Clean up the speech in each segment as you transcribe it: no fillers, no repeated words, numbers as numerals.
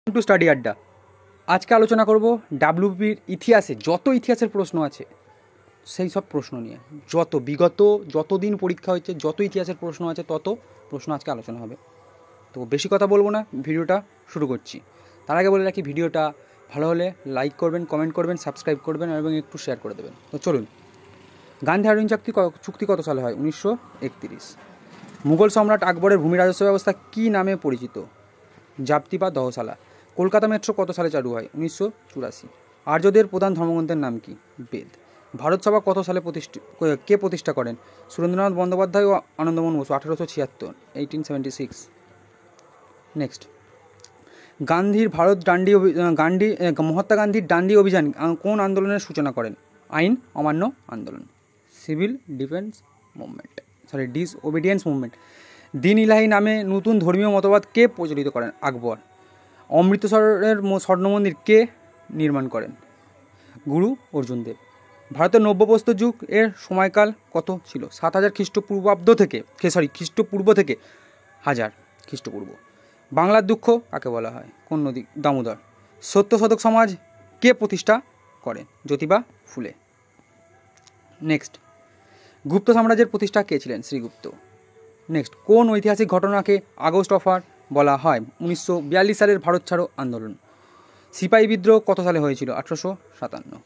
To study আড্ডা। আজকে আলোচনা করব ডাব্লিউবির ইতিহাসে যত ইতিহাসের প্রশ্ন আছে সেই সব প্রশ্ন নিয়ে। বিগত যতদিন পরীক্ষা হয়েছে যত ইতিহাসের প্রশ্ন আছে তত প্রশ্ন আজকে আলোচনা হবে। তো বেশি কথা বলবো না, ভিডিওটা শুরু করছি। তার আগে বলে রাখি, ভিডিওটা ভালো হলে লাইক করবেন, কমেন্ট করবেন, সাবস্ক্রাইব করবেন এবং একটু শেয়ার করে দেবেন। তো চলুন, গান্ধী হারুইন চুক্তি কত সালে হয়? 1931। মুঘল সম্রাট আকবরের ভূমি রাজস্ব ব্যবস্থা কী নামে পরিচিত? জাপ্তি বা দহসালা। কলকাতা মেট্রো কত সালে চালু হয়? 1984। আর্যদের প্রধান ধর্মগ্রন্থের নাম কি? বেদ। ভারতসভা কত সালে কে প্রতিষ্ঠা করেন? সুরেন্দ্রনাথ বন্দ্যোপাধ্যায় ও আনন্দমোহন বসু, 1876, 1876। নেক্সট, মহাত্মা গান্ধীর ডান্ডি অভিযান কোন আন্দোলনের সূচনা করেন? আইন অমান্য আন্দোলন, সিভিল ডিসওবিডিয়েন্স মুভমেন্ট। দিন ইলাহি নামে নতুন ধর্মীয় মতবাদ কে প্রচলিত করেন? আকবর। অমৃতসরের স্বর্ণমন্দির কে নির্মাণ করেন? গুরু অর্জুন দেব। ভারতের নব্যপ্রস্তর যুগ এর সময়কাল কত ছিল? 7000 খ্রিস্টপূর্ব থেকে 1000 খ্রিস্টপূর্ব। বাংলার দুঃখ কাকে বলা হয়? কোন নদী? দামোদর। সত্যশোধক সমাজ কে প্রতিষ্ঠা করেন? জ্যোতিবা ফুলে। নেক্সট, গুপ্ত সাম্রাজ্যের প্রতিষ্ঠা কে ছিলেন? শ্রীগুপ্ত। নেক্সট, কোন ঐতিহাসিক ঘটনাকে আগস্ট অফার বলা হয়? 1942 সালের ভারত ছাড়ো আন্দোলন। সিপাহী বিদ্রোহ কত সালে হয়েছিল? 1857।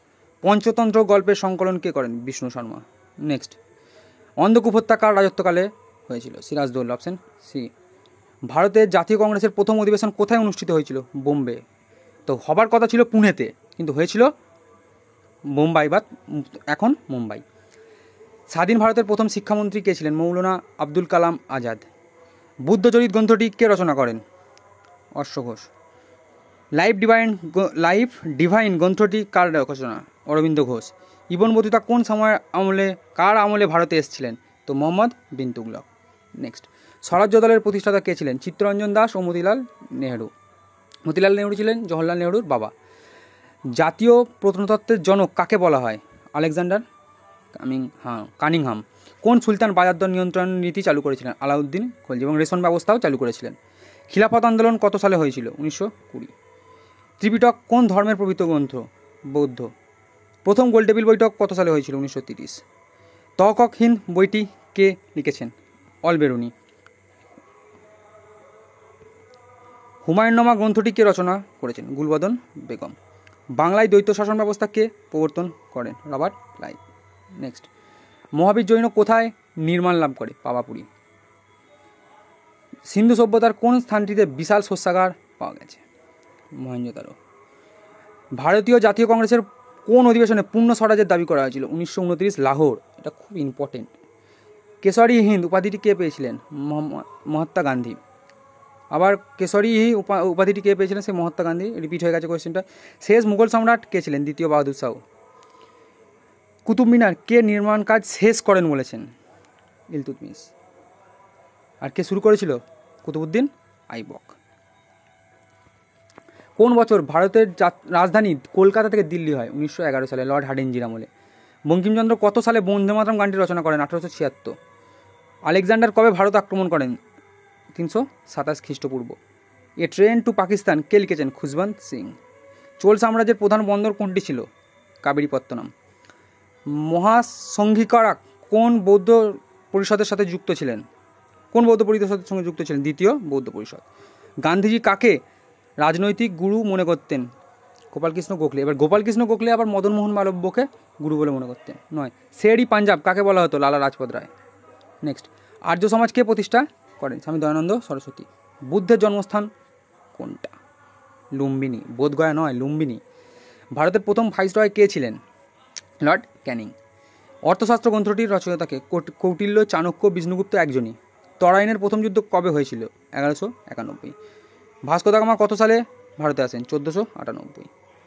পঞ্চতন্ত্র গল্পের সংকলন কে করেন? বিষ্ণু শর্মা। নেক্সট, অন্ধকূপ হত্যা কার রাজত্বকালে হয়েছিল? Sirajuddaulah, option C. ভারতের জাতীয় কংগ্রেসের প্রথম অধিবেশন কোথায় অনুষ্ঠিত হয়েছিল? বোম্বে। তো হবার কথা ছিল পুনেতে, কিন্তু হয়েছিল বোম্বাই বা এখন মুম্বাই। স্বাধীন ভারতের প্রথম শিক্ষামন্ত্রী কে ছিলেন? মৌলানা আব্দুল কালাম আজাদ। বুদ্ধচরিত গ্রন্থটি কে রচনা করেন? অশ্ব ঘোষ। লাইফ ডিভাইন গ্রন্থটি কার রচনা? অরবিন্দ ঘোষ। ইবন বতুতা কোন কার আমলে ভারতে এসেছিলেন? তো মোহাম্মদ বিন তুগলক। নেক্সট, স্বরাজ্য দলের প্রতিষ্ঠাতা কে ছিলেন? চিত্তরঞ্জন দাস ও মতিলাল নেহরু। মতিলাল নেহরু ছিলেন জওহরলাল নেহরুর বাবা। জাতীয় প্রত্নতত্ত্বের জনক কাকে বলা হয়? Alexander Cunningham. কোন সুলতান বাজার দর নিয়ন্ত্রণ নীতি চালু করেছিলেন? আলাউদ্দিন খলজি, এবং রেশন ব্যবস্থাও চালু করেছিলেন। খিলাফত আন্দোলন কত সালে হয়েছিল? 1920। ত্রিপিটক কোন ধর্মের পবিত্র গ্রন্থ? বৌদ্ধ। প্রথম গোলটেবিল বৈঠক কত সালে হয়েছিল? 1930। তহকক হিন্দ বইটি কে লিখেছেন? অলবেরুনি। হুমায়ুন্নামা গ্রন্থটি কে রচনা করেছেন? গুলবদন বেগম। বাংলায় দ্বৈত শাসন ব্যবস্থা কে প্রবর্তন করেন? Robert Clive. নেক্সট, মহাবীর জৈন কোথায় নির্মাণ লাভ করে? পাওয়াপুরী। সিন্ধু সভ্যতার কোন স্থানটিতে বিশাল শস্যাগার পাওয়া গেছে? মহেঞ্জোদারো। ভারতীয় জাতীয় কংগ্রেসের কোন অধিবেশনে পূর্ণ স্বরাজের দাবি করা হয়েছিল? 1929, লাহোর। এটা খুব ইম্পর্টেন্ট। কেশরী হিন্দ উপাধিটি কে পেয়েছিলেন? মহাত্মা গান্ধী। আবার কেশরী উপাধিটি কে পেয়েছিলেন? সে মহাত্মা গান্ধী। রিপিট হয়ে গেছে কোয়েশ্চেনটা। শেষ মুঘল সম্রাট কে ছিলেন? দ্বিতীয় বাহাদুর শাহ। কুতুব মিনার কে নির্মাণ কাজ শেষ করেন বলেছেন? ইলতুৎমিশ। আর কে শুরু করেছিল? কুতুবউদ্দিন আইবক। কোন বছর ভারতের রাজধানী কলকাতা থেকে দিল্লি হয়? 1911 সালে, লর্ড হার্ডিঞ্জের আমলে। বঙ্কিমচন্দ্র কত সালে বন্দে মাতরম গানটি রচনা করেন? 1876। আলেকজান্ডার কবে ভারত আক্রমণ করেন? 327 খ্রিস্টপূর্ব। এ ট্রেন টু পাকিস্তান কে লিখেছেন? খুশবন্ত সিং। চোল সাম্রাজ্যের প্রধান বন্দর কোনটি ছিল? কাবেরীপত্তনম। মহাসংঘিকারা কোন বৌদ্ধ পরিষদের সাথে যুক্ত ছিলেন? সঙ্গে যুক্ত ছিলেন? দ্বিতীয় বৌদ্ধ পরিষদ। গান্ধীজি কাকে রাজনৈতিক গুরু মনে করতেন? গোপালকৃষ্ণ গোখলে। এবার গোপালকৃষ্ণ গোখলে আবার মদনমোহন মালব্যকে গুরু বলে মনে করতেন নয়। শের ই পাঞ্জাব কাকে বলা হতো? লালা রাজপথ রায়। নেক্সট, আর্য সমাজ কে প্রতিষ্ঠা করেন? স্বামী দয়ানন্দ সরস্বতী। বুদ্ধের জন্মস্থান কোনটা? লুম্বিনী। বোধগয়া নয়, লুম্বিনী। ভারতের প্রথম ভাইসরয় কে ছিলেন? লর্ড ক্যানিং। অর্থশাস্ত্র গ্রন্থটির রচয়িতাকে? কৌটিল্য, চাণক্য, বিষ্ণুগুপ্ত একজনই। তরাইনের প্রথম যুদ্ধ কবে হয়েছিল? 1191। ভাস্কো দা গামা কত সালে ভারতে আসেন? 1498।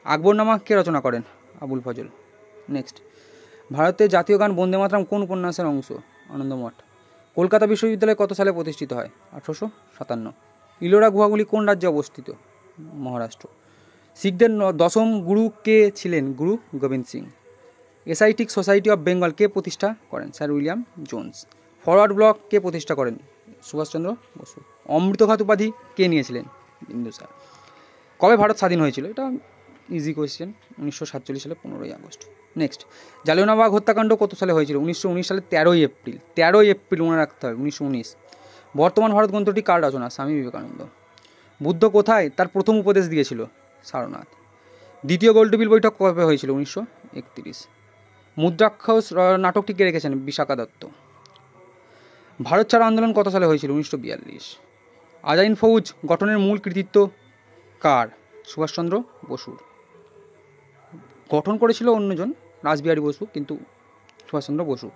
আকবরনামা কে রচনা করেন? আবুল ফজল। নেক্সট, ভারতের জাতীয় গান বন্দে মাতরম কোন উপন্যাসের অংশ? আনন্দমঠ। কলকাতা বিশ্ববিদ্যালয় কত সালে প্রতিষ্ঠিত হয়? 1857। ইলোরা গুহাগুলি কোন রাজ্যে অবস্থিত? মহারাষ্ট্র। শিখদের দশম গুরু কে ছিলেন? গুরু গোবিন্দ সিং। এসআইটিক সোসাইটি অফ বেঙ্গল কে প্রতিষ্ঠা করেন? Sir William Jones. Forward Bloc কে প্রতিষ্ঠা করেন? সুভাষচন্দ্র বসু। অমৃতঘাত উপাধি কে নিয়েছিলেন? বিন্দুসার। কবে ভারত স্বাধীন হয়েছিল? এটা ইজি কোয়েশ্চেন, 1947 সালে 15ই আগস্ট। নেক্সট, জালিয়ানওয়ালাবাগ হত্যাকাণ্ড কত সালে হয়েছিল? 1919 সালে 13ই এপ্রিল। 13ই এপ্রিল মনে রাখতে হবে, 1919। বর্তমান ভারত গ্রন্থটি কার রচনা? স্বামী বিবেকানন্দ। বুদ্ধ কোথায় তার প্রথম উপদেশ দিয়েছিল? সারনাথ। দ্বিতীয় গোলটেবিল বৈঠক কবে হয়েছিল? 1931। মুদ্রাক্ষস নাটকটি কে রেখেছেন? বিশাখা দত্ত। ভারত ছাড়ো আন্দোলন কত সালে হয়েছিল? 1942। আজাইন ফৌজ গঠনের মূল কৃতিত্ব কার? সুভাষচন্দ্র বসুর। গঠন করেছিল অন্যজন, রাসবিহারী বসু, কিন্তু সুভাষচন্দ্র বসু।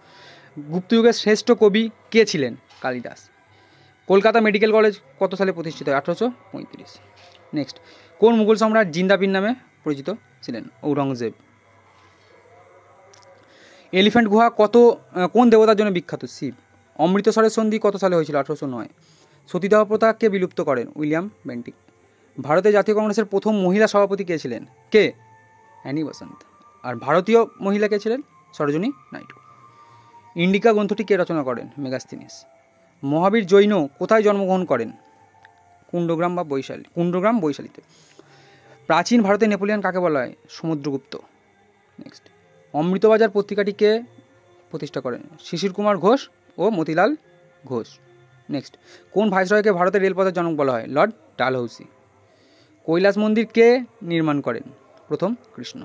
গুপ্তযুগের শ্রেষ্ঠ কবি কে ছিলেন? কালিদাস। কলকাতা মেডিকেল কলেজ কত সালে প্রতিষ্ঠিত হয়? 1835। নেক্সট, কোন মুঘল সম্রাট জিন্দাবিন নামে পরিচিত ছিলেন? ঔরঙ্গজেব। এলিফ্যান্ট গুহা কোন দেবতার জন্য বিখ্যাত? শিব। অমৃতসরের সন্ধি কত সালে হয়েছিল? 1809। সতীদাহ প্রথা কে বিলুপ্ত করেন? William Bentinck. ভারতের জাতীয় কংগ্রেসের প্রথম মহিলা সভাপতি কে ছিলেন? কে? অ্যানি বসন্ত। আর ভারতীয় মহিলা কে ছিলেন? সরোজিনী নাইডু। ইন্ডিকা গ্রন্থটি কে রচনা করেন? মেগাস্থিনিস। মহাবীর জৈন কোথায় জন্মগ্রহণ করেন? কুণ্ডগ্রাম বৈশালীতে। প্রাচীন ভারতে নেপোলিয়ন কাকে বলা হয়? সমুদ্রগুপ্ত। নেক্সট, অমৃতবাজার পত্রিকাটি কে প্রতিষ্ঠা করেন? শিশির কুমার ঘোষ ও মতিলাল ঘোষ। নেক্সট, কোন ভাইসরয়কে ভারতের রেলপথের জনক বলা হয়? লর্ড ডালহৌসি। কৈলাস মন্দির কে নির্মাণ করেন? প্রথম কৃষ্ণ।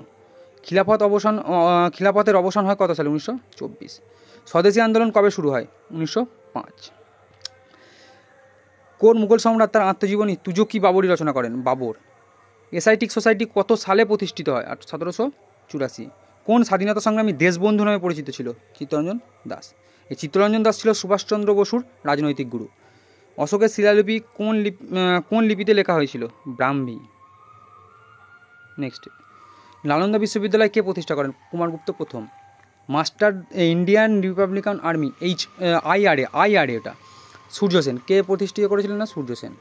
খিলাফতের অবসান হয় কত সালে? 1924। স্বদেশী আন্দোলন কবে শুরু হয়? 1905। কোন মুঘল সম্রাট তার আত্মজীবনী তুজকি বাবরি রচনা করেন? বাবর। এসআইটিক সোসাইটি কত সালে প্রতিষ্ঠিত হয়? 1784। কোন স্বাধীনতা সংগ্রামী দেশবন্ধু নামে পরিচিত ছিল? চিত্তরঞ্জন দাস। এই চিত্তরঞ্জন দাস ছিল সুভাষচন্দ্র বসুর রাজনৈতিক গুরু। অশোকের শিলালিপি কোন লিপিতে লেখা হয়েছিল? ব্রাহ্মী। নেক্সট, নালন্দা বিশ্ববিদ্যালয় কে প্রতিষ্ঠা করেন? কুমারগুপ্ত প্রথম। Master Indian Republican army IRA এটা সূর্য সেন। কে প্রতিষ্ঠিত করেছিলেন? না, সূর্য সেন।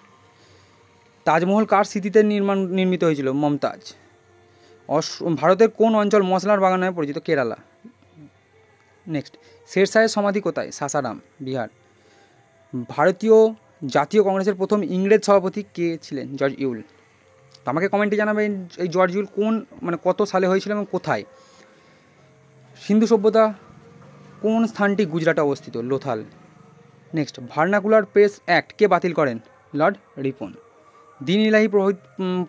তাজমহল কার স্মৃতিতে নির্মিত হয়েছিল? মমতাজ। ভারতের কোন অঞ্চল মশলার বাগান নামে পরিচিত? কেরালা। নেক্সট, শেরশাহের সমাধি কোথায়? সাসারাম, বিহার। ভারতীয় জাতীয় কংগ্রেসের প্রথম ইংরেজ সভাপতি কে ছিলেন? জর্জ ইউল। আমাকে কমেন্টে জানাবেন এই জর্জ ইউল কত সালে হয়েছিল এবং কোথায়? সিন্ধু সভ্যতা কোন স্থানটি গুজরাটে অবস্থিত? Lothal. Next, vernacular press act কে বাতিল করেন? Lord Ripon. দিন ইলাহি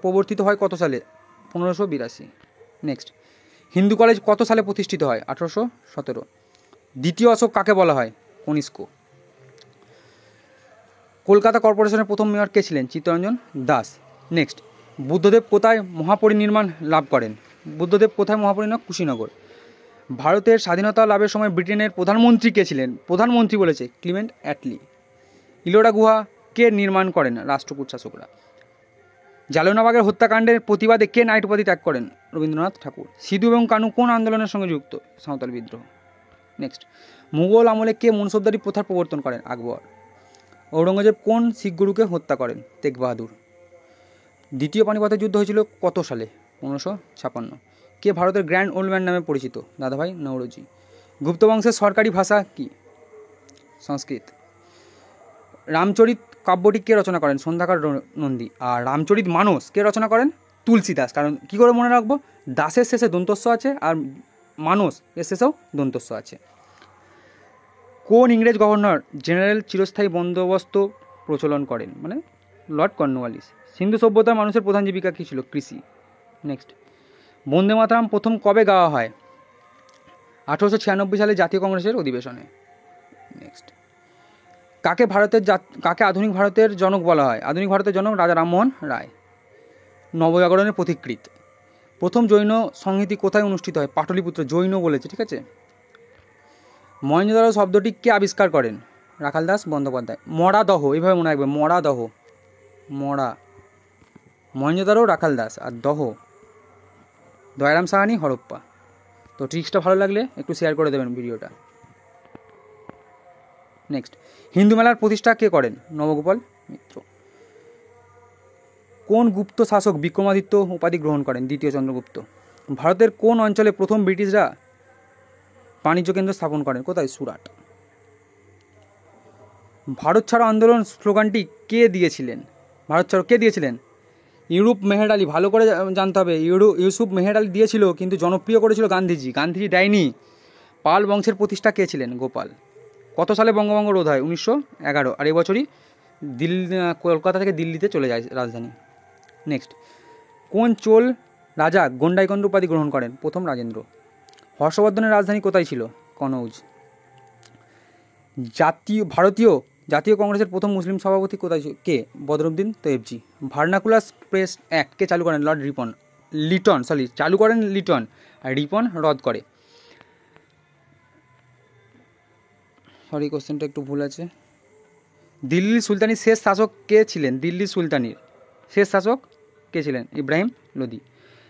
প্রবর্তিত হয় কত সালে? 1582। নেক্সট, হিন্দু কলেজ কত সালে প্রতিষ্ঠিত হয়? 1817। দ্বিতীয় অশোক কাকে বলা হয়? কনিষ্ক। কলকাতা কর্পোরেশনের প্রথম মেয়র কে ছিলেন? চিত্তরঞ্জন দাস। নেক্সট, বুদ্ধদেব কোথায় মহাপরিনির্বাণ লাভ করেন? কুশীনগর। ভারতের স্বাধীনতা লাভের সময় ব্রিটেনের প্রধানমন্ত্রী কে ছিলেন? প্রধানমন্ত্রী বলেছে ক্লিমেন্ট অ্যাটলি। ইলোরা গুহা কে নির্মাণ করেন? রাষ্ট্রকূট শাসকরা। জালিয়ানওয়ালাবাগের হত্যাকাণ্ডের প্রতিবাদে কে নাইট উপাধি ত্যাগ করেন? রবীন্দ্রনাথ ঠাকুর। সিধু এবং কানু কোন আন্দোলনের সঙ্গে যুক্ত? সাঁওতাল বিদ্রোহ। নেক্সট, মুঘল আমলে কে মনসবদারি প্রথার প্রবর্তন করেন? আকবর। ঔরঙ্গজেব কোন শিখ গুরুকে হত্যা করেন? তেগ বাহাদুর। দ্বিতীয় পানিপথের যুদ্ধ হয়েছিল কত সালে? 1556। কে ভারতের গ্র্যান্ড ওল্ড ম্যান নামে পরিচিত? দাদাভাই নওরোজি। গুপ্ত বংশের সরকারি ভাষা কি? সংস্কৃত। রামচরিত কাব্যটি কে রচনা করেন? সন্ধ্যাকর নন্দী। আর রামচরিত মানস কে রচনা করেন? তুলসীদাস। কারণ কী করে মনে রাখবো? দাসের শেষে দন্তস্ব আছে আর মানস এর শেষেও দন্তস্ব আছে। কোন ইংরেজ গভর্নর জেনারেল চিরস্থায়ী বন্দোবস্ত প্রচলন করেন? Lord Cornwallis. সিন্ধু সভ্যতার মানুষের প্রধান জীবিকা কী ছিল? কৃষি। নেক্সট, বন্দে মাতরম প্রথম কবে গাওয়া হয়? 1896 সালে জাতীয় কংগ্রেসের অধিবেশনে। নেক্সট, কাকে আধুনিক ভারতের জনক বলা হয়? আধুনিক ভারতের জনক রাজা রামমোহন রায়। নবজাগরণের পথিকৃৎ। প্রথম জৈন সংহিতি কোথায় অনুষ্ঠিত হয়? পাটলিপুত্র। জৈন বলেছে, ঠিক আছে। মহেঞ্জোদারো শব্দটি কে আবিষ্কার করেন? রাখালদাস বন্দ্যোপাধ্যায়। মরাদহ, এইভাবে মনে রাখবে, মরাদহ। মহেঞ্জোদারো রাখালদাস, আর দয়ারাম সাহানি হরপ্পা। তো ট্রিক্সটা ভালো লাগলে একটু শেয়ার করে দেবেন ভিডিওটা। নেক্সট, হিন্দু মেলার প্রতিষ্ঠা কে করেন? নবগোপাল মিত্র। কোন গুপ্ত শাসক বিক্রমাদিত্য উপাধি গ্রহণ করেন? দ্বিতীয় চন্দ্রগুপ্ত। ভারতের কোন অঞ্চলে প্রথম ব্রিটিশরা বাণিজ্য কেন্দ্র স্থাপন করেন? কোথায়? সুরাট। ভারত ছাড়ো আন্দোলন স্লোগানটি কে দিয়েছিলেন? ইউরুপ মেহের আলী, ভালো করে জানতে হবে। ইউসুফ মেহের আলী দিয়েছিল, কিন্তু জনপ্রিয় করেছিল গান্ধীজি। গান্ধীজি দেয়নি। পাল বংশের প্রতিষ্ঠা কে ছিলেন? গোপাল। কত সালে বঙ্গভঙ্গ রোধ হয়? 1911। আর এবছরই কলকাতা থেকে দিল্লিতে চলে যায় রাজধানী। নেক্সট, কোন চোল রাজা গন্ডাইকন্ড উপাধি গ্রহণ করেন? প্রথম রাজেন্দ্র। হর্ষবর্ধনের রাজধানী কোথায় ছিল? কনৌজ। ভারতীয় জাতীয় কংগ্রেসের প্রথম মুসলিম সভাপতি কোথায় ছিল? কে? Badruddin Tyabji. Vernacular press act কে চালু করেন? লর্ড লিটন চালু করেন লিটন, আর রিপন রদ করে। কোশ্চেনটা একটু ভুল আছে। দিল্লি সুলতানির শেষ শাসক কে ছিলেন? দিল্লি সুলতানির শেষ শাসক কে ছিলেন? ইব্রাহিম লোদি।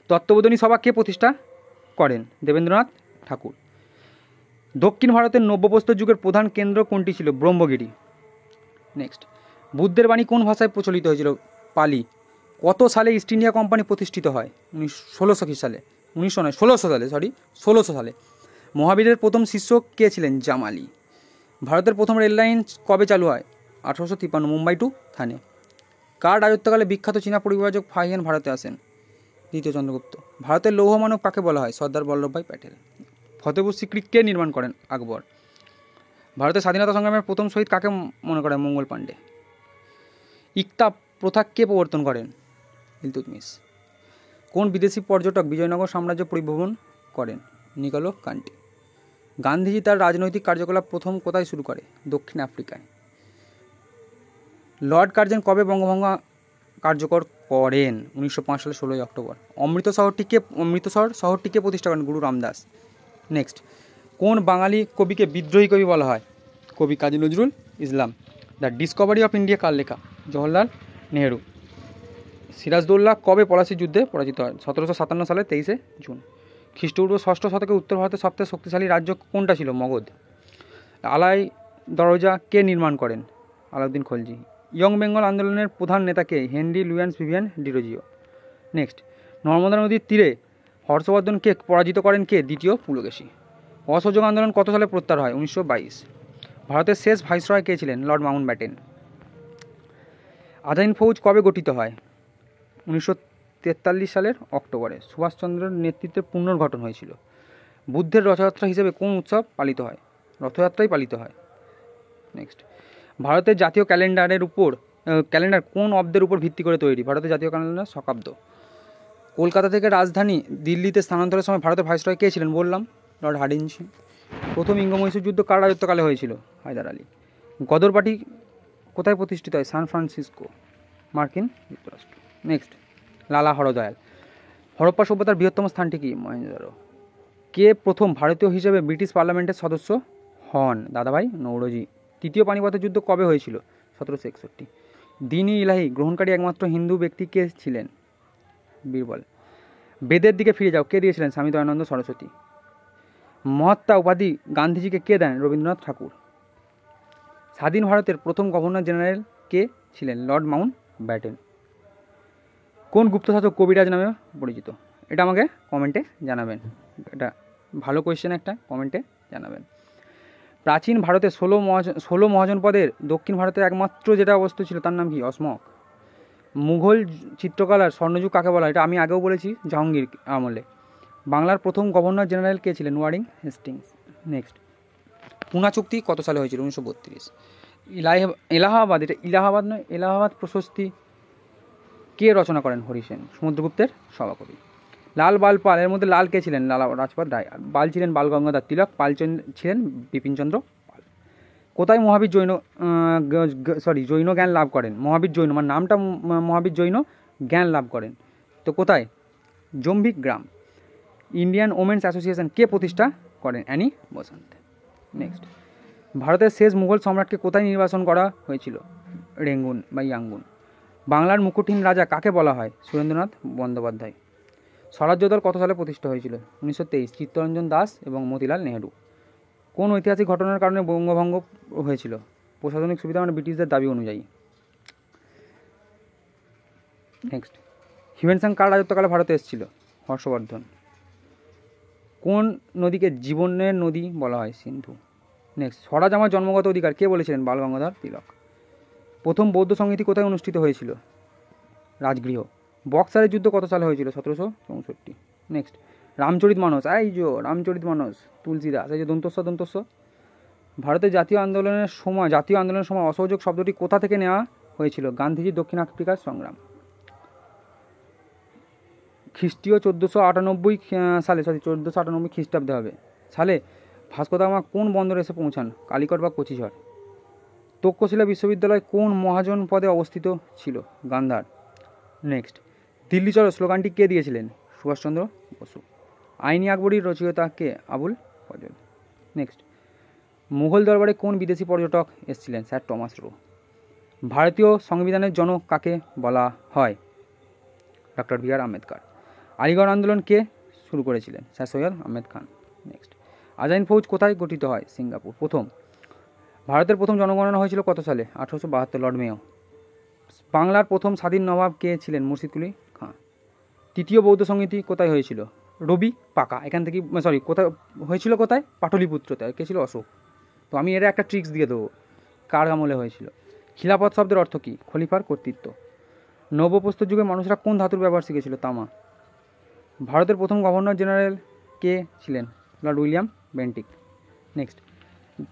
তত্ত্ববোধিনী সভা কে প্রতিষ্ঠা করেন? দেবেন্দ্রনাথ ঠাকুর। দক্ষিণ ভারতের নব্যপ্রস্তর যুগের প্রধান কেন্দ্র কোনটি ছিল? ব্রহ্মগিরি। নেক্সট, বুদ্ধের বাণী কোন ভাষায় প্রচলিত হয়েছিল? পালি। কত সালে ইস্ট ইন্ডিয়া কোম্পানি প্রতিষ্ঠিত হয়? 1600 সালে। 1900 নয়, 1600 সালে। মহাবীরের প্রথম শিষ্য কে ছিলেন? জামালি। ভারতের প্রথম রেল লাইন কবে চালু হয়? 1853, মুম্বাই টু থানে। কার রাজত্বকালে বিখ্যাত চীনা পরিব্রাজক ফাহিয়ান ভারতে আসেন? দ্বিতীয় চন্দ্রগুপ্ত। ভারতের লৌহ মানব কাকে বলা হয়? সর্দার বল্লভভাই প্যাটেল। ফতেপুর সিক্রি কে নির্মাণ করেন? আকবর। ভারতের স্বাধীনতা সংগ্রামের প্রথম শহীদ কাকে মনে করেন? মঙ্গল পাণ্ডে। ইকতা প্রথা কে প্রবর্তন করেন? ইলতুৎমিশ। কোন বিদেশি পর্যটক বিজয়নগর সাম্রাজ্য পরিভ্রমণ করেন? Nicolás country. গান্ধীজি তার রাজনৈতিক কার্যকলাপ প্রথম কোথায় শুরু করে? দক্ষিণ আফ্রিকায়। লর্ড কার্জন কবে বঙ্গভঙ্গ কার্যকর করেন? 1905 সালে 16 অক্টোবর। অমৃতসর শহরটিকে প্রতিষ্ঠা করেন? গুরু রামদাস। নেক্সট, কোন বাঙালি কবিকে বিদ্রোহী কবি বলা হয়? কবি Kazi Nazrul Islam. The Discovery of India কার লেখা? জওহরলাল নেহেরু। সিরাজদৌল্লা কবে পলাশির যুদ্ধে পরাজিত হয়? 1757 সালে 23 জুন। খ্রিস্টপূর্ব 6ষ্ঠ শতকে উত্তর ভারতের সবচেয়ে শক্তিশালী রাজ্য কোনটা ছিল? মগধ। আলাই দরজা কে নির্মাণ করেন? আলাউদ্দিন খলজি। ইয়ং বেঙ্গল আন্দোলনের প্রধান নেতা কে? Henry Louis Vivian Derozio. Next, Narmada নদীর তীরে হর্ষবর্ধনকে পরাজিত করেন কে? দ্বিতীয় পুলকেশী। অসহযোগ আন্দোলন কত সালে প্রত্যাহার হয়? 1922। ভারতের শেষ ভাইসরয় কে ছিলেন? Lord Mountbatten. আজাইন ফৌজ কবে গঠিত হয়? 1943 সালের অক্টোবরে। সুভাষচন্দ্রের নেতৃত্বে পুনর্গঠন হয়েছিল। বুদ্ধের রথযাত্রা হিসেবে কোন উৎসব পালিত হয়? রথযাত্রাই পালিত হয়। নেক্সট, ভারতের জাতীয় ক্যালেন্ডার কোন অব্দের উপর ভিত্তি করে তৈরি? ভারতের জাতীয় ক্যালেন্ডার শকাব্দ। কলকাতা থেকে রাজধানী দিল্লিতে স্থানান্তরের সময় ভারতের ভাইসরয় কে ছিলেন? বললাম, লর্ড হার্ডিঞ্জ। প্রথম ইঙ্গ-মহীশূর যুদ্ধ কার রাজত্বকালে হয়েছিল? হায়দার আলী। গদর পার্টি কোথায় প্রতিষ্ঠিত হয়? সান ফ্রান্সিসকো, মার্কিন যুক্তরাষ্ট্র। নেক্সট, লালা হরদয়াল। হরপ্পা সভ্যতার বৃহত্তম স্থানটি কি? মহেঞ্জোদারো। কে প্রথম ভারতীয় হিসেবে ব্রিটিশ পার্লামেন্টের সদস্য হন? দাদাভাই নৌরোজি। তৃতীয় পানিপথের যুদ্ধ কবে হয়েছিল? 1761। দিন-ই ইলাহি গ্রহণকারী একমাত্র হিন্দু ব্যক্তি কে ছিলেন? বীরবল। বেদের দিকে ফিরে যাও কে দিয়েছিলেন? স্বামী দয়ানন্দ সরস্বতী। মহাত্মা উপাধি গান্ধীজিকে কে দেন? রবীন্দ্রনাথ ঠাকুর। স্বাধীন ভারতের প্রথম গভর্নর জেনারেল কে ছিলেন? Lord Mount Batten. কোন গুপ্ত শাসক কবিরাজ নামে পরিচিত? এটা আমাকে কমেন্টে জানাবেন। এটা ভালো কোয়েশ্চেন, একটা কমেন্টে জানাবেন। প্রাচীন ভারতের 16 মহাজনপদের দক্ষিণ ভারতের একমাত্র যেটা বস্তু ছিল তার নাম কি? অসমক। মুঘল চিত্রকলার স্বর্ণযুগ কাকে বলা হয়? এটা আমি আগেও বলেছি, জাহাঙ্গীর আমলে। বাংলার প্রথম গভর্নর জেনারেল কে ছিলেন? Wiring Hastings. নেক্সট, পুনা চুক্তি কত সালে হয়েছিল? 1932। এলাহাবাদ, এটা ইলাহাবাদ নয়, এলাহাবাদ প্রশস্তি কে রচনা করেন? হরি সেন, সমুদ্রগুপ্তের সভাকবি। লাল বাল পাল, এর মধ্যে লাল কে ছিলেন? লালা রাজপথ রায়। বাল ছিলেন বাল গঙ্গাধর তিলক। পাল ছিলেন বিপিনচন্দ্র পাল। কোথায় মহাবীর জৈন জ্ঞান লাভ করেন? মহাবীর জৈন, মানে নামটা মহাবীর জৈন, জ্ঞান লাভ করেন তো কোথায়? জম্বিক গ্রাম। ইন্ডিয়ান ওমেন্স অ্যাসোসিয়েশন কে প্রতিষ্ঠা করেন? অ্যানি বসন্ত। নেক্সট, ভারতের শেষ মুঘল সম্রাটকে কোথায় নির্বাসন করা হয়েছিল? রেঙ্গুন বা ইয়াঙ্গুন। বাংলার মুকুটহীন রাজা কাকে বলা হয়? সুরেন্দ্রনাথ বন্দ্যোপাধ্যায়। স্বরাজ্য দল কত সালে প্রতিষ্ঠা হয়েছিল? 1923। চিত্তরঞ্জন দাস এবং মতিলাল নেহেরু। কোন ঐতিহাসিক ঘটনার কারণে বঙ্গভঙ্গ হয়েছিল? প্রশাসনিক সুবিধা মানে ব্রিটিশদের দাবি অনুযায়ী। নেক্সট, হিউয়েন সাং কার রাজত্বকালে ভারতে এসেছিল? হর্ষবর্ধন। কোন নদীকে জীবনের নদী বলা হয়? সিন্ধু। নেক্সট, স্বরাজ আমার জন্মগত অধিকার কে বলেছিলেন? বাল গঙ্গাধর তিলক। প্রথম বৌদ্ধ সংগীতি কোথায় অনুষ্ঠিত হয়েছিল? রাজগৃহ। বক্সারের যুদ্ধ কত সালে হয়েছিল? 1764। নেক্সট, রামচরিত মানস, রামচরিত মানস তুলসীদাস, এই যে দন্তস্ব। ভারতের জাতীয় আন্দোলনের সময় অসহযোগ শব্দটি কোথা থেকে নেওয়া হয়েছিল? গান্ধীজির দক্ষিণ আফ্রিকার সংগ্রাম। খ্রিস্টীয় 1498 সালে 1498 খ্রিস্টাব্দে হবে সালে ভাস্কো দা গামা কোন বন্দরে এসে পৌঁছান? কালিকট বা কোচিঝড়। তক্ষশিলা বিশ্ববিদ্যালয় কোন মহাজন পদে অবস্থিত ছিল? গান্ধার। নেক্সট, দিল্লি চলো স্লোগানটি কে দিয়েছিলেন? সুভাষচন্দ্র বসু। আইনি আকবরীর রচয়িতা কে? আবুল ফজল। নেক্সট, মুঘল দরবারে কোন বিদেশি পর্যটক এসেছিলেন? Sir Thomas Roe. ভারতীয় সংবিধানের জনক কাকে বলা হয়? ডক্টর বি আর আম্বেদকর। আলিগড় আন্দোলন কে শুরু করেছিলেন? স্যার সৈয়দ আহমেদ খান। নেক্সট, আজাইন ফৌজ কোথায় গঠিত হয়? সিঙ্গাপুর। প্রথম, ভারতের প্রথম জনগণনা হয়েছিল কত সালে? 1872, লর্ড মেয়ো। বাংলার প্রথম স্বাধীন নবাব কে ছিলেন? মুর্শিদকুলি খাঁ। তৃতীয় বৌদ্ধ সমিতি কোথায় হয়েছিল? রবি পাকা, এখান থেকে কোথায় হয়েছিল? কোথায়? পাটলিপুত্রতে। কে ছিল? অশোক। তো আমি এর একটা ট্রিক্স দিয়ে দেবো, কার আমলে হয়েছিল। খিলাফত শব্দের অর্থ কী? খলিফার কর্তৃত্ব। নবপ্রস্তর যুগে মানুষরা কোন ধাতুর ব্যবহার শিখেছিল? তামা। ভারতের প্রথম গভর্নর জেনারেল কে ছিলেন? Lord William Bentinck. Next,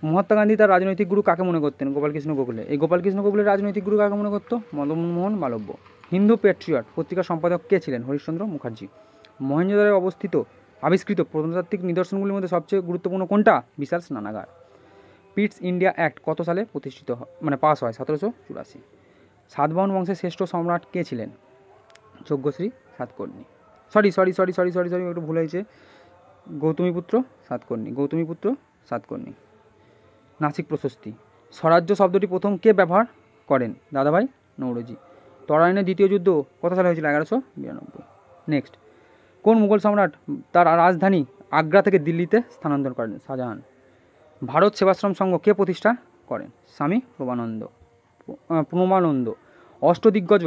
Mahatma Gandhi তার রাজনৈতিক গুরু কাকে মনে করতেন? গোপালকৃষ্ণ গোখলে। এই গোপালকৃষ্ণ গোখলের রাজনৈতিক গুরু কাকে মনে করতো? মদন মোহন মালব্য। হিন্দু প্যাট্রিয়ট পত্রিকার সম্পাদক কে ছিলেন? হরিশ্চন্দ্র মুখার্জি। মহেঞ্জোদারোয় আবিষ্কৃত প্রত্নতাত্ত্বিক নিদর্শনগুলির মধ্যে সবচেয়ে গুরুত্বপূর্ণ কোনটা? বিশাল স্নানাগার। পিটস ইন্ডিয়া অ্যাক্ট কত সালে প্রতিষ্ঠিত পাস হয়? 1784। সাতবাহন বংশের শ্রেষ্ঠ সম্রাট কে ছিলেন? যজ্ঞশ্রী সাতকর্ণী। সরি একটু ভুল হয়েছে, গৌতমীপুত্র সাতকর্ণী। নাসিক প্রশস্তি। স্বরাজ্য শব্দটি প্রথম কে ব্যবহার করেন? দাদাভাই নৌরোজি। তরাইনের দ্বিতীয় যুদ্ধ কত সালে হয়েছিল? 1192। নেক্সট, কোন মুঘল সম্রাট তার রাজধানী আগ্রা থেকে দিল্লিতে স্থানান্তর করেন? শাহজাহান। ভারত সেবাশ্রম সংঘ কে প্রতিষ্ঠা করেন? স্বামী প্রণবানন্দ। অষ্টদিগ্গজ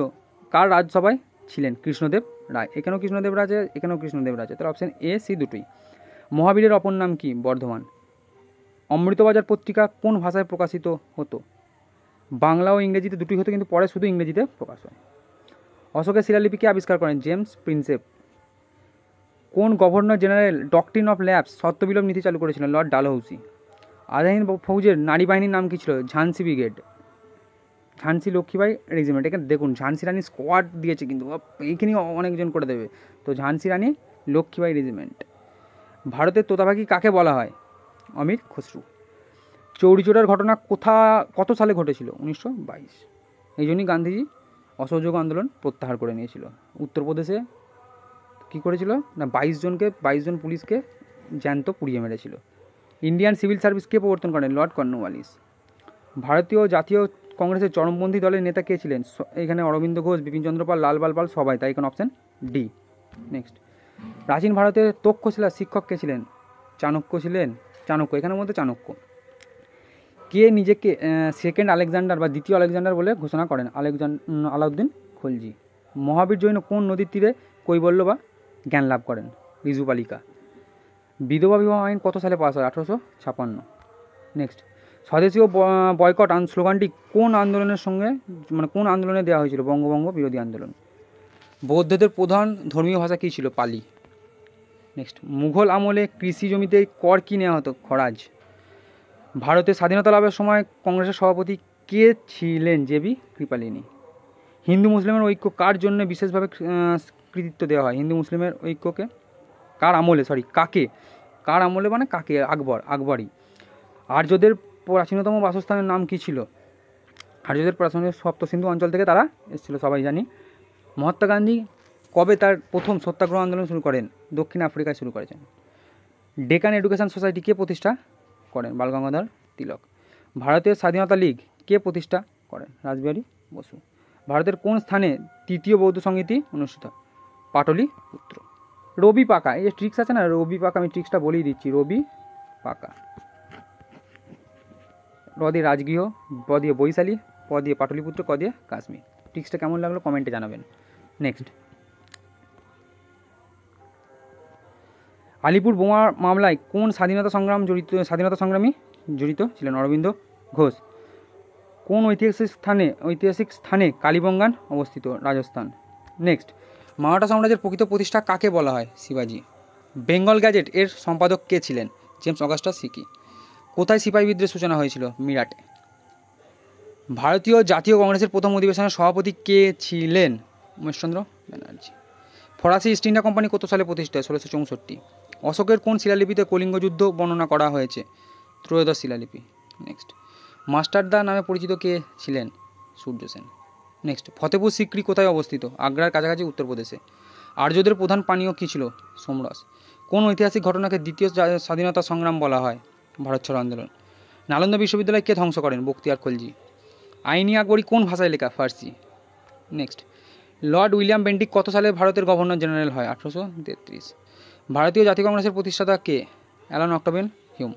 কার রাজসভায় ছিলেন? কৃষ্ণদেব রায়। এখানেও কৃষ্ণদেব রায় আছে, এখানেও কৃষ্ণদেব রায় আছে, তাহলে অপশান এ, সি দুটোই। মহাবীরের অপর নাম কি? বর্ধমান। অমৃতবাজার পত্রিকা কোন ভাষায় প্রকাশিত হতো? বাংলা ও ইংরেজিতে দুটোই হতো, কিন্তু পরে শুধু ইংরেজিতে প্রকাশ হয়। অশোকের শিলালিপিকে আবিষ্কার করেন? James Prinsep. কোন governor general doctrine of lapse সত্যবিলোপ নীতি চালু করেছিলেন? লর্ড ডালহৌসি। আজাহিন ফৌজের নারী বাহিনীর নাম কী ছিল? ঝান্সি ব্রিগেড। ঝান্সি লক্ষ্মীবাই রেজিমেন্ট। এখানে দেখুন ঝান্সি রানী স্কোয়াড দিয়েছে, কিন্তু এইখানেই অনেকজন করে দেবে। তো ঝান্সি রানী লক্ষ্মীবাই রেজিমেন্ট। ভারতের তোতা পাখি কাকে বলা হয়? অমির খসরু। চৌরি চৌরার ঘটনা কত সালে ঘটেছিল? 1922। এই জন্যই গান্ধীজি অসহযোগ আন্দোলন প্রত্যাহার করে নিয়েছিল। উত্তরপ্রদেশে কী করেছিল না, 22 জন পুলিশকে জ্যান্ত পুড়িয়ে মেরেছিল। ইন্ডিয়ান সিভিল সার্ভিস কে প্রবর্তন করেন? Lord Cornwallis. ভারতীয় জাতীয় কংগ্রেসের চরমপন্থী দলের নেতা কে ছিলেন? এখানে অরবিন্দ ঘোষ, বিপিনচন্দ্র পাল, লালবাল পাল সবাই, তাই এখানে অপশান ডি। নেক্সট, প্রাচীন ভারতের তক্ষশিলার শিক্ষক কে ছিলেন? চাণক্য ছিলেন। এখানের মধ্যে চাণক্য। কে নিজেকে সেকেন্ড আলেকজান্ডার বা দ্বিতীয় আলেকজান্ডার বলে ঘোষণা করেন? আলাউদ্দিন খলজি। মহাবীর জৈন কোন নদীর তীরে কৈবল্য বা জ্ঞান লাভ করেন? ঋজুপালিকা। বিধবা বিবাহ আইন কত সালে পাস হয়? 1856। নেক্সট, স্বদেশীয় বয়কট স্লোগানটি কোন আন্দোলনে দেওয়া হয়েছিল? বঙ্গভঙ্গ বিরোধী আন্দোলন। বৌদ্ধদের প্রধান ধর্মীয় ভাষা কী ছিল? পালি। নেক্সট, মুঘল আমলে কৃষি জমিতে কর কী নেওয়া হতো? খরাজ। ভারতের স্বাধীনতা লাভের সময় কংগ্রেসের সভাপতি কে ছিলেন? জেবি কৃপালিনী। হিন্দু মুসলিমের ঐক্য কার জন্য বিশেষভাবে কৃতিত্ব দেওয়া হয়? হিন্দু মুসলিমের ঐক্যকে কার আমলে কাকে? আকবরই। আর্যদের প্রাচীনতম বাসস্থানের নাম কী ছিল? আর্যদের প্রাচীন সপ্তসিন্ধু অঞ্চল থেকে তারা এসেছিল, সবাই জানি। মহাত্মা গান্ধী কবে তার প্রথম সত্যাগ্রহ আন্দোলন শুরু করেন? দক্ষিণ আফ্রিকায় শুরু করেছেন। ডেকান এডুকেশন সোসাইটি কে প্রতিষ্ঠা করেন? বালগঙ্গাধর তিলক। ভারতের স্বাধীনতা লীগ কে প্রতিষ্ঠা করেন? রাসবিহারী বসু। ভারতের কোন স্থানে তৃতীয় বৌদ্ধ সংগীতি অনুষ্ঠিত? পাটলিপুত্র। রবি পাকা, এই যে ট্রিক্স আছে না, রবি পাকা, আমি ট্রিক্সটা বলেই দিচ্ছি। রবি পাকা। র দিয়ে রাজগৃহ, ব দিয়ে বৈশালী, প দিয়ে পাটলিপুত্র, ক দিয়ে কাশ্মীর। ট্রিক্সটা কেমন লাগলো কমেন্টে জানাবেন। নেক্সট, আলিপুর বোমা মামলায় কোন স্বাধীনতা সংগ্রামী জড়িত ছিলেন? অরবিন্দ ঘোষ। কোন ঐতিহাসিক স্থানে কালীবঙ্গান অবস্থিত? রাজস্থান। নেক্সট, মারাঠা সাম্রাজ্যের প্রকৃত প্রতিষ্ঠা কাকে বলা হয়? শিবাজি। বেঙ্গল গ্যাজেট এর সম্পাদক কে ছিলেন? জেমস অগাস্টাস সিকি। কোথায় সিপাহী বিদ্রোহের সূচনা হয়েছিল? মিরাটে। ভারতীয় জাতীয় কংগ্রেসের প্রথম অধিবেশনের সভাপতি কে ছিলেন? উমেশচন্দ্র ব্যানার্জি। ফরাসি ইস্ট ইন্ডিয়া কোম্পানি কত সালে প্রতিষ্ঠা হয়? 1664। অশোকের কোন শিলালিপিতে কলিঙ্গ যুদ্ধ বর্ণনা করা হয়েছে? ত্রয়োদশ শিলালিপি। নেক্সট, মাস্টারদা নামে পরিচিত কে ছিলেন? সূর্য সেন। নেক্সট, ফতেপুর সিক্রি কোথায় অবস্থিত? আগ্রার কাছাকাছি, উত্তরপ্রদেশে। আর্যদের প্রধান পানীয় কী ছিল? সোমরস। কোন ঐতিহাসিক ঘটনাকে দ্বিতীয় স্বাধীনতা সংগ্রাম বলা হয়? ভারত ছাড়ো আন্দোলন। নালন্দা বিশ্ববিদ্যালয় কে ধ্বংস করেন? বখতিয়ার খলজি। আইনি আকবরী কোন ভাষায় লেখা? ফার্সি। নেক্সট, লর্ড উইলিয়াম বেন্টিক কত সালে ভারতের গভর্নর জেনারেল হয়? 1833। ভারতীয় জাতীয় কংগ্রেসের প্রতিষ্ঠাতা কে? Alan অক্টোবেন Hume.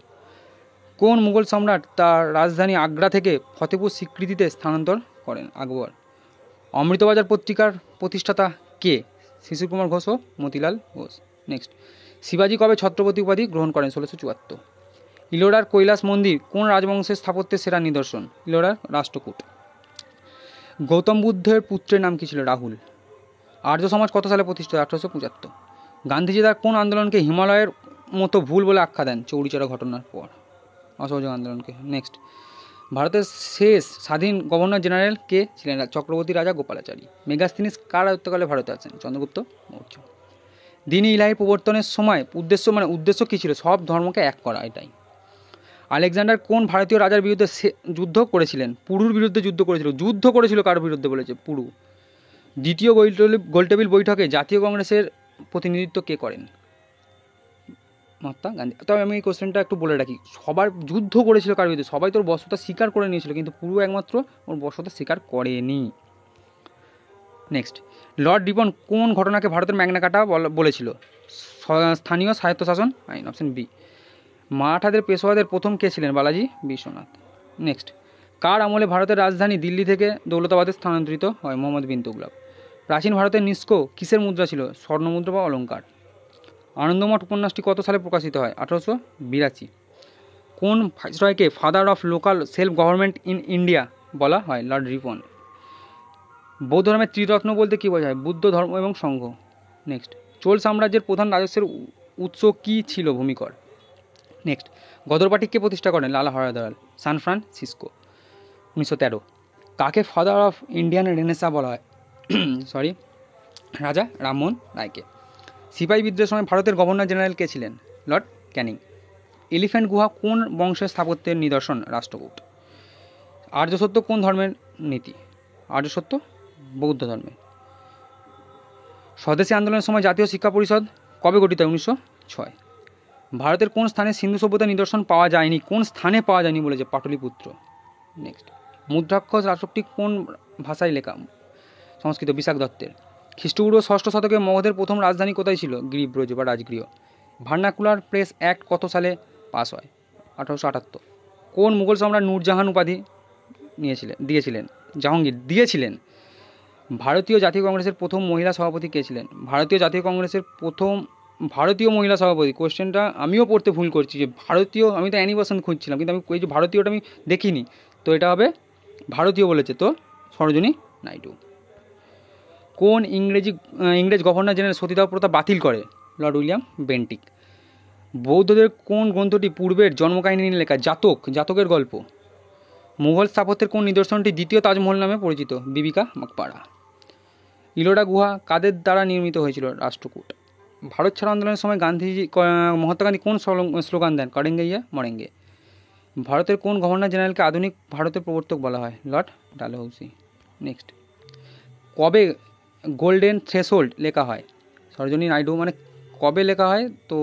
কোন মুঘল সম্রাট তার রাজধানী আগ্রা থেকে ফতেপুর সিক্রিতে স্থানান্তর করেন? আকবর। অমৃতবাজার পত্রিকার প্রতিষ্ঠাতা কে? শিশির কুমার ঘোষ ও মতিলাল ঘোষ। নেক্সট, শিবাজি কবে ছত্রপতি উপাধি গ্রহণ করেন? 1674। ইলোরার কৈলাস মন্দির কোন রাজবংশের স্থাপত্যের সেরা নিদর্শন? ইলোরার রাষ্ট্রকূট। গৌতম বুদ্ধের পুত্রের নাম কী ছিল? রাহুল। আর্য সমাজ কত সালে প্রতিষ্ঠিত? 1875। গান্ধীজি তার কোন আন্দোলনকে হিমালয়ের মতো ভুল বলে আখ্যা দেন? চৌরিচৌরা ঘটনার পর, অসহযোগ আন্দোলনকে। নেক্সট, ভারতের শেষ স্বাধীন গভর্নর জেনারেল কে ছিলেন? চক্রবর্তী রাজা গোপালাচারী। মেগাস্তিনিস কার রাজত্বকালে ভারতে আসেন? চন্দ্রগুপ্ত মৌর্য। দ্বীন ইলাহি প্রবর্তনের সময় উদ্দেশ্য কী ছিল? সব ধর্মকে এক করা, এটাই। আলেকজান্ডার কোন ভারতীয় রাজার বিরুদ্ধে যুদ্ধ করেছিলেন? পুরুর বিরুদ্ধে যুদ্ধ করেছিল কার বিরুদ্ধে বলেছে? পুরু। দ্বিতীয় গোলটেবিল বৈঠকে জাতীয় কংগ্রেসের প্রতিনিধিত্ব কে করেন? মহাত্মা গান্ধী। তবে আমি এই কোশ্চেনটা একটু বলে রাখি, সবার যুদ্ধ করেছিল কার বিরুদ্ধে? সবাই তোর বর্ষতা স্বীকার করে নিয়েছিল, কিন্তু পুরু একমাত্র ওর বর্ষতা স্বীকার করেনি। নেক্সট, লর্ড রিপন কোন ঘটনাকে ভারতের ম্যাগনা কার্টা বলেছিল? স্থানীয় স্বায়ত্তশাসন আইন। Option B. মারাঠাদের পেশোয়াদের প্রথম কে ছিলেন? বালাজি বিশ্বনাথ। নেক্সট, কার আমলে ভারতের রাজধানী দিল্লি থেকে দৌলতাবাদে স্থানান্তরিত হয়? মোহাম্মদ বিন তুগলক। প্রাচীন ভারতের নিষ্ক কিসের মুদ্রা ছিল? স্বর্ণমুদ্রা বা অলঙ্কার। আনন্দমঠ উপন্যাসটি কত সালে প্রকাশিত হয়? 1882। কোন ভাইসরয়কে father of local self government in India বলা হয়? Lord Ripon. বৌদ্ধ ধর্মের ত্রিরত্ন বলতে কী বোঝায়? বুদ্ধ, ধর্ম এবং সংঘ। নেক্সট, চোল সাম্রাজ্যের প্রধান রাজস্বের উৎস কী ছিল? ভূমিকর। নেক্সট, গদর পার্টি কে প্রতিষ্ঠা করেন? লালা হরদয়াল। San Francisco. 1913। কাকে ফাদার অফ ইন্ডিয়ান রেনেসা বলা হয়? রাজা রামমোহন রায়কে। সিপাহী বিদ্রোহের সময় ভারতের গভর্নর জেনারেল কে ছিলেন? লর্ড ক্যানিং। এলিফ্যান্ট গুহা কোন বংশের স্থাপত্যের নিদর্শন? রাষ্ট্রকূট। আর্যসত্য কোন ধর্মের নীতি? আর্যসত্য বৌদ্ধ ধর্মের। স্বদেশী আন্দোলনের সময় জাতীয় শিক্ষা পরিষদ কবে গঠিত হয়? 1906। ভারতের কোন স্থানে সিন্ধু সভ্যতার নিদর্শন পাওয়া যায়নি? কোন স্থানে পাওয়া যায়নি বলেছে? পাটলিপুত্র। নেক্সট, মুদ্রাক্ষর রাষ্ট্রটি কোন ভাষায় লেখা? সংস্কৃত। বিশাখ দত্তের। খ্রিস্টপূর্ব 6ষ্ঠ শতকে মগধের প্রথম রাজধানী কোথায় ছিল? গিরিব্রজ বা রাজগৃহ। ভার্নাকুলার প্রেস অ্যাক্ট কত সালে পাস হয়? 1878। কোন মুঘল সম্রাট নূরজাহান উপাধি দিয়েছিলেন? জাহাঙ্গীর দিয়েছিলেন। ভারতীয় জাতীয় কংগ্রেসের প্রথম মহিলা সভাপতি কে ছিলেন? ভারতীয় জাতীয় কংগ্রেসের প্রথম ভারতীয় মহিলা সভাপতি, কোশ্চেনটা আমিও পড়তে ভুল করছি, যে ভারতীয়, আমি তো অ্যানি বেসান্ত খুঁজছিলাম, কিন্তু আমি এই যে ভারতীয়টা আমি দেখিনি, তো এটা হবে ভারতীয় বলেছে, তো সরোজিনী নাইডু। কোন ইংরেজ গভর্নর জেনারেল সতীদাহ প্রথা বাতিল করে? Lord William Bentinck. বৌদ্ধদের কোন গ্রন্থটি পূর্বের জন্মকাহিনী নিয়ে লেখা? জাতকের গল্প। মুঘল স্থাপত্যের কোন নিদর্শনটি দ্বিতীয় তাজমহল নামে পরিচিত? বিবিকা মাকবারা। ইলোরা গুহা কাদের দ্বারা নির্মিত হয়েছিল? রাষ্ট্রকূট। ভারত ছাড়ো আন্দোলনের সময় মহাত্মা গান্ধী কোন স্লোগান দেন? করেঙ্গে ইয়া মরেঙ্গে। ভারতের কোন গভর্নর জেনারেলকে আধুনিক ভারতের প্রবর্তক বলা হয়? লর্ড ডালহৌসি। নেক্সট, কবে গোল্ডেন থ্রেশহোল্ড লেখা হয়? সরোজিনী নাইডু। মানে কবে লেখা হয়, তো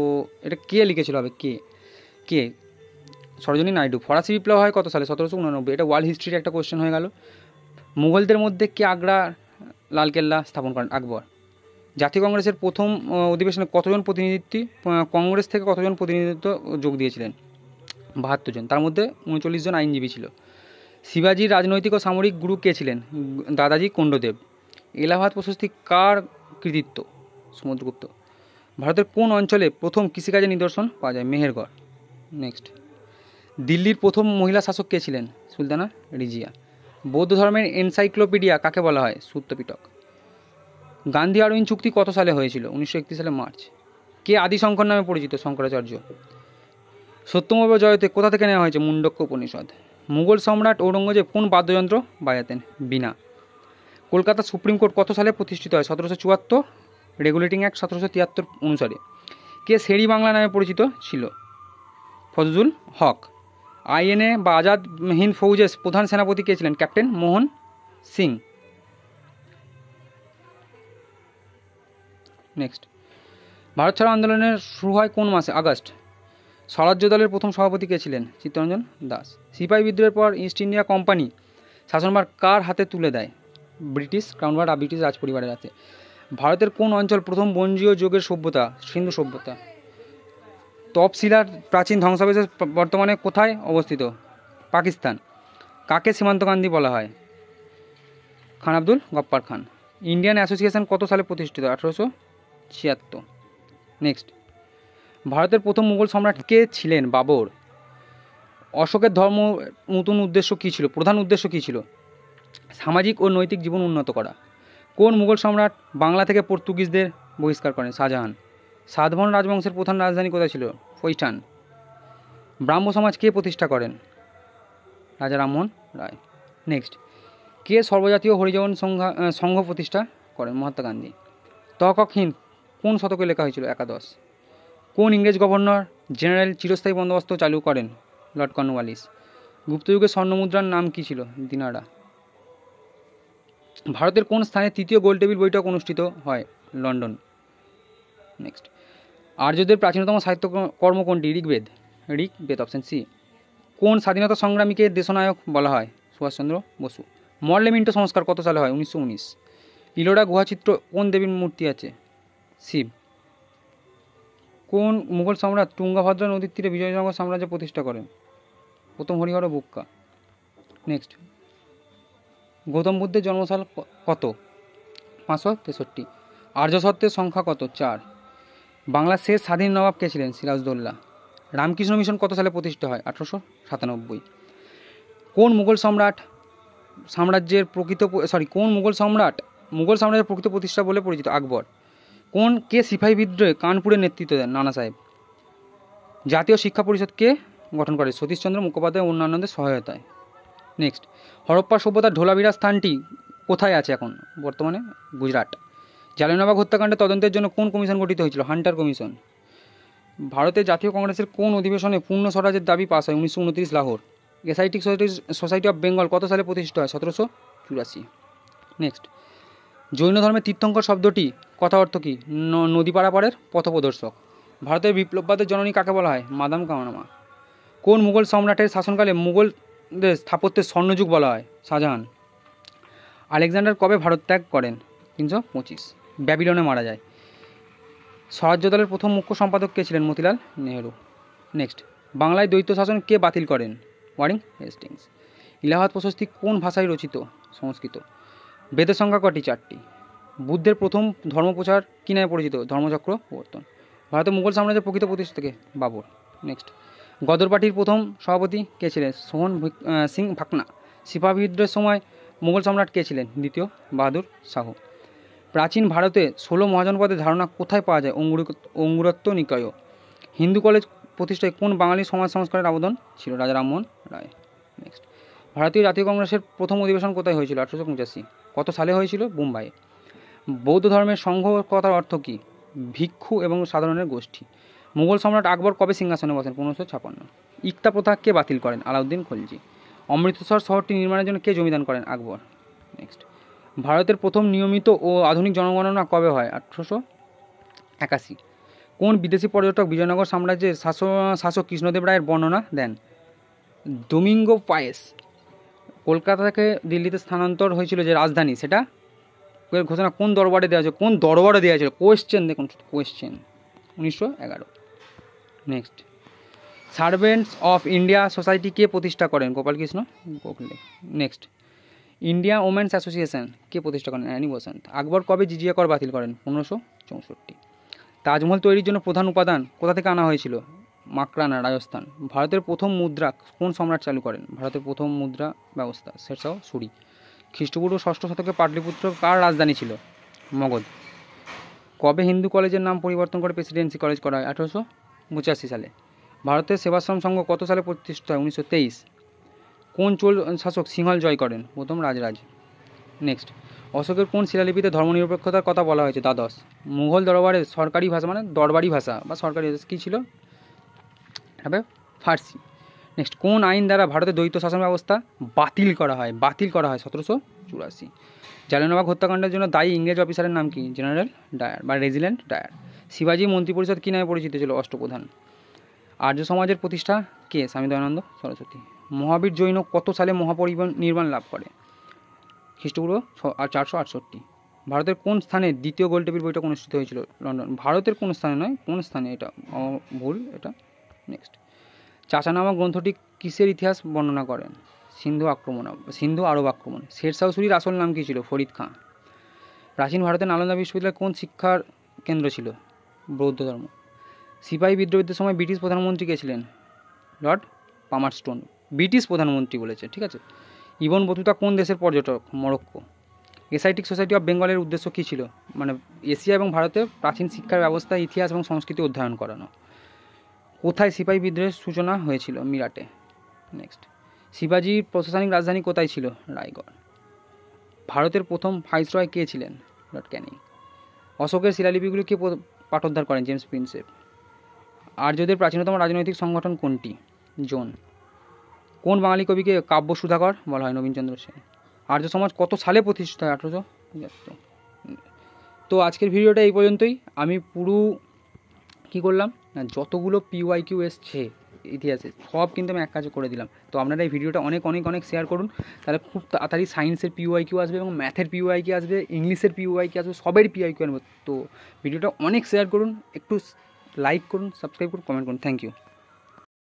এটা কে লিখেছিল হবে? কে সরোজিনী নাইডু। ফরাসি বিপ্লব হয় কত সালে? 1789। এটা ওয়ার্ল্ড হিস্ট্রির একটা কোশ্চেন হয়ে গেল। মুঘলদের মধ্যে কে আগ্রা লালকেল্লা স্থাপন করেন? আকবর। জাতীয় কংগ্রেসের প্রথম অধিবেশনে কতজন কংগ্রেস থেকে কতজন প্রতিনিধিত্ব যোগ দিয়েছিলেন? 72 জন। তার মধ্যে 39 জন আইনজীবী ছিল। শিবাজির রাজনৈতিক ও সামরিক গুরু কে ছিলেন? দাদাজি কোন্ডদেব। এলাহাবাদ প্রশস্তি কার কৃতিত্ব? সমুদ্রগুপ্ত। ভারতের কোন অঞ্চলে প্রথম কৃষিকাজের নিদর্শন পাওয়া যায়? মেহেরগড়। নেক্সট, দিল্লির প্রথম মহিলা শাসক কে ছিলেন? সুলতানা রিজিয়া। বৌদ্ধ ধর্মের এনসাইক্লোপিডিয়া কাকে বলা হয়? সূত্র পিটক। গান্ধী আরউইন চুক্তি কত সালে হয়েছিল? 1931 সালে মার্চ। কে আদিশঙ্কর নামে পরিচিত? শঙ্করাচার্য। সত্যমেব জয়তে কোথা থেকে নেওয়া হয়েছে? মুন্ডক্য উপনিষদ। মুঘল সম্রাট ঔরঙ্গজেব কোন বাদ্যযন্ত্র বাজাতেন? বীণা। কলকাতা সুপ্রিম কোর্ট কত সালে প্রতিষ্ঠিত হয়? 1774। রেগুলেটিং অ্যাক্ট 1773 অনুসারে। কে শেরি বাংলা নামে পরিচিত ছিল? ফজলুল হক। আইএনএ বা আজাদ হিন্দ ফৌজের প্রধান সেনাপতি কে ছিলেন? ক্যাপ্টেন মোহন সিং। নেক্সট, ভারত ছাড়ো আন্দোলনের শুরু হয় কোন মাসে? আগস্ট। স্বরাজ্য দলের প্রথম সভাপতি কে ছিলেন? চিত্তরঞ্জন দাস। সিপাহি বিদ্রোহের পর ইস্ট ইন্ডিয়া কোম্পানি শাসনভার কার হাতে তুলে দেয়? ব্রিটিশ ক্রাউন বা ব্রিটিশ রাজ পরিবারের হাতে। ভারতের কোন অঞ্চল প্রথম বঞ্জীয় যুগের সভ্যতা? সিন্ধু সভ্যতা। তপসিলার প্রাচীন ধ্বংসাবশেষ বর্তমানে কোথায় অবস্থিত? পাকিস্তান। কাকে সীমান্ত গান্ধী বলা হয়? খান আব্দুল গফ্ফার খান। ইন্ডিয়ান অ্যাসোসিয়েশন কত সালে প্রতিষ্ঠিত? 1876। নেক্সট, ভারতের প্রথম মুঘল সম্রাট কে ছিলেন? বাবর। অশোকের ধর্ম নতুন উদ্দেশ্য কী ছিল? প্রধান উদ্দেশ্য কী ছিল? সামাজিক ও নৈতিক জীবন উন্নত করা। কোন মুঘল সম্রাট বাংলা থেকে পর্তুগিজদের বহিষ্কার করেন? শাহজাহান। সাতবাহন রাজবংশের প্রধান রাজধানী কোথায় ছিল? ফৈঠান। ব্রাহ্ম সমাজ কে প্রতিষ্ঠা করেন? রাজা রামমোহন রায়। নেক্সট, কে সর্বজাতীয় হরিজন সংঘ প্রতিষ্ঠা করেন? মহাত্মা গান্ধী। তহকক হিন্দ কোন শতকে লেখা হয়েছিল? একাদশ। কোন ইংরেজ গভর্নর জেনারেল চিরস্থায়ী বন্দোবস্ত চালু করেন? Lord Cornwallis. গুপ্তযুগের স্বর্ণমুদ্রার নাম কী ছিল? দিনারা। ভারতের কোন স্থানে তৃতীয় গোলটেবিল বৈঠক অনুষ্ঠিত হয়? লন্ডন। নেক্সট, আর্যদের প্রাচীনতম সাহিত্য কর্ম কোনটি? ঋগ্বেদ। Rigveda, option C. কোন স্বাধীনতা সংগ্রামীকে দেশনায়ক বলা হয়? সুভাষচন্দ্র বসু। মরলেমিন্টো সংস্কার কত সালে হয়? 1919। ইলোরা গুহাচিত্র কোন দেবীর মূর্তি আছে? শিব। কোন মুঘল সম্রাট তুঙ্গভদ্রা নদীর তীরে বিজয়নগর সাম্রাজ্য প্রতিষ্ঠা করেন? প্রথম হরিহর বুক্কা। নেক্সট, গৌতম বুদ্ধের জন্মসাল কত? 563। আর্য সত্ত্বের সংখ্যা কত? 4। বাংলার শেষ স্বাধীন নবাব কে ছিলেন? সিরাজদৌল্লা। রামকৃষ্ণ মিশন কত সালে প্রতিষ্ঠা হয়? 1897। কোন মুঘল সাম্রাজ্যের প্রকৃত প্রতিষ্ঠা বলে পরিচিত? আকবর। কে সিপাহী বিদ্রোহে কানপুরের নেতৃত্ব দেন? নানা সাহেব। জাতীয় শিক্ষা পরিষদ কে গঠন করে? সতীশচন্দ্র মুখোপাধ্যায় অন্যান্যদের সহায়তায়। নেক্সট, হরপ্পা সভ্যতার ঢোলাভিরা স্থানটি কোথায় আছে এখন? বর্তমানে গুজরাট। জালিয়ানওয়ালাবাগ হত্যাকাণ্ডের তদন্তের জন্য কোন কমিশন গঠিত হয়েছিল? Hunter commission. ভারতের জাতীয় কংগ্রেসের কোন অধিবেশনে পূর্ণ স্বরাজের দাবি পাস হয়? 1929 লাহোর। এসআইটিক সোসাইটি অফ বেঙ্গল কত সালে প্রতিষ্ঠিত হয়? 1784। নেক্সট, জৈন ধর্মের তীর্থঙ্কর শব্দটি কথা অর্থ কী? নদী পারাপারের পথপ্রদর্শক। ভারতের বিপ্লববাদের জননী কাকে বলা হয়? মাদাম কামানামা। কোন মুঘল সম্রাটের শাসনকালে মুঘলদের স্থাপত্যের স্বর্ণযুগ বলা হয়? শাহজাহান। আলেকজান্ডার কবে ভারত ত্যাগ করেন? 325। ব্যাবিলনে মারা যায়। স্বরাজ্য দলের প্রথম মুখ্য সম্পাদক কে ছিলেন? মতিলাল নেহেরু। নেক্সট, বাংলায় দ্বৈত শাসন কে বাতিল করেন? Wiring Hastings. ইলাহাবাদ প্রশস্তি কোন ভাষায় রচিত? সংস্কৃত। বেদের সংখ্যা কটি? 4টি। বুদ্ধের প্রথম ধর্মপ্রচার কী নামে পরিচিত? ধর্মচক্র প্রবর্তন। ভারতের মুঘল সাম্রাজ্যের প্রকৃত প্রতিষ্ঠাতা কে? বাবর। নেক্সট, গদর পার্টির প্রথম সভাপতি কে ছিলেন? সোহন সিং ভাকনা। সিপাহি বিদ্রোহের সময় মুঘল সম্রাট কে ছিলেন? দ্বিতীয় বাহাদুর শাহ। প্রাচীন ভারতে 16 মহাজনপদের ধারণা কোথায় পাওয়া যায়? অঙ্গুরত্ব নিকায়। হিন্দু কলেজ প্রতিষ্ঠায় কোন বাঙালি সমাজ সংস্কারের আবেদন ছিল? রাজা রামমোহন রায়। নেক্সট, ভারতীয় জাতীয় কংগ্রেসের প্রথম অধিবেশন কোথায় হয়েছিল? 1885। কত সালে হয়েছিল? বোম্বাইয়ে। বৌদ্ধ ধর্মের সংঘ কথার অর্থ কী? ভিক্ষু এবং সাধারণের গোষ্ঠী। মুঘল সম্রাট আকবর কবে সিংহাসনে বসেন? 1556। ইকতা প্রথা কে বাতিল করেন? আলাউদ্দিন খলজি। অমৃতসর শহরটি নির্মাণের জন্য কে জমিদান করেন? আকবর। নেক্সট, ভারতের প্রথম নিয়মিত ও আধুনিক জনগণনা কবে হয়? 1881। কোন বিদেশি পর্যটক বিজয়নগর সাম্রাজ্যের শাসক কৃষ্ণদেব রায়ের বর্ণনা দেন? ডোমিঙ্গো পায়েস। কলকাতা থেকে দিল্লিতে স্থানান্তর হয়েছিল যে রাজধানী, সেটা ঘোষণা কোন দরবারে দেওয়া হয়েছিল? কোয়েশ্চেন দেখুন, question. 1911। Next, servants of India society কে প্রতিষ্ঠা করেন? Gopal Krishna Gokhale. Next, India women's association কে প্রতিষ্ঠা করেন? অ্যানি বসন্ত। আকবর কবে জিজিয়া কর বাতিল করেন? 1564। তাজমহল তৈরির জন্য প্রধান উপাদান কোথা থেকে আনা হয়েছিল? মাকরানা, রাজস্থান। ভারতের প্রথম মুদ্রা কোন সম্রাট চালু করেন? ভারতের প্রথম মুদ্রা ব্যবস্থা শেরশাহ সূরি। খ্রিস্টপূর্ব 6ষ্ঠ শতকে পাটলিপুত্র কার রাজধানী ছিল? মগধ। কবে হিন্দু কলেজের নাম পরিবর্তন করে প্রেসিডেন্সি কলেজ করা হয়? 1885 সালে। ভারতের সেবাশ্রম সংঘ কত সালে প্রতিষ্ঠা হয়? 1923। কোন চোল শাসক সিংহল জয় করেন? প্রথম রাজরাজ। নেক্সট, অশোকের কোন শিলালিপিতে ধর্মনিরপেক্ষতার কথা বলা হয়েছে? দ্বাদশ। মুঘল দরবারের সরকারি ভাষা মানে দরবারি ভাষা বা সরকারি ভাষা কী ছিল? হবে ফার্সি। নেক্সট, কোন আইন দ্বারা ভারতের দ্বৈত শাসন ব্যবস্থা বাতিল করা হয়? 1784। জালিয়ানওয়ালাবাগ হত্যাকাণ্ডের জন্য দায়ী ইংরেজ অফিসারের নাম কি? জেনারেল ডায়ার বা রেজিডেন্ট ডায়ার। শিবাজী মন্ত্রিপরিষদ কী নামে পরিচিত ছিল? অষ্টপ্রধান। আর্য সমাজের প্রতিষ্ঠা কে? স্বামী দয়ানন্দ সরস্বতী। মহাবীর জৈন কত সালে মহাপরিনির্বাণ লাভ করে? খ্রিস্টপূর্ব 468। ভারতের কোন স্থানে দ্বিতীয় গোলটেবিল বৈঠক অনুষ্ঠিত হয়েছিল? লন্ডন। ভারতের কোন স্থানে নয়, কোন স্থানে, এটা ভুল এটা। নেক্সট, চাচা নামক গ্রন্থটি কিসের ইতিহাস বর্ণনা করেন? সিন্ধু আরব আক্রমণ। শেরশাহ সূরির আসল নাম কী ছিল? ফরিদ খাঁ। প্রাচীন ভারতের নালন্দা বিশ্ববিদ্যালয় কোন শিক্ষার কেন্দ্র ছিল? বৌদ্ধ ধর্ম। সিপাহী বিদ্রোহের সময় ব্রিটিশ প্রধানমন্ত্রী কে ছিলেন? লর্ড পামারস্টোন। ব্রিটিশ প্রধানমন্ত্রী বলেছে, ঠিক আছে। ইবন বতুতা কোন দেশের পর্যটক? মরক্কো। এশিয়াটিক সোসাইটি অফ বেঙ্গলের উদ্দেশ্য কী ছিল? মানে এশিয়া এবং ভারতের প্রাচীন শিক্ষার ব্যবস্থা, ইতিহাস এবং সংস্কৃতি অধ্যয়ন করানো। কোথায় সিপাহী বিদ্রোহের সূচনা হয়েছিল? মিরাটে। নেক্সট, শিবাজির প্রশাসনিক রাজধানী কোথায় ছিল? রায়গড়। ভারতের প্রথম ভাইসরয় কে ছিলেন? লর্ড ক্যানিং। অশোকের শিলালিপিগুলি কে পাঠোদ্ধার করেন? James Prinsep. আর্যদের প্রাচীনতম রাজনৈতিক সংগঠন কোনটি? জোন। কোন বাঙালি কবিকে কাব্য সুধাকর বলা হয়? নবীনচন্দ্র সেন। আর্য সমাজ কত সালে প্রতিষ্ঠিত হয়? 1875। তো আজকের ভিডিওটা এই পর্যন্তই। আমি পুরো কী করলাম না, যতগুলো PYQ এসছে ইতিহাসে সব কিন্তু আমি এক কাজে করে দিলাম। তো আপনারা এই ভিডিওটা অনেক অনেক অনেক শেয়ার করুন, তাহলে খুব তাড়াতাড়ি সায়েন্সের PYQ আসবে এবং ম্যাথের PYQ আসবে, ইংলিশের PYQ আসবে, সবের PYQ আসবে। তো ভিডিওটা অনেক শেয়ার করুন, একটু লাইক করুন, সাবস্ক্রাইব করুন, কমেন্ট করুন। Thank you.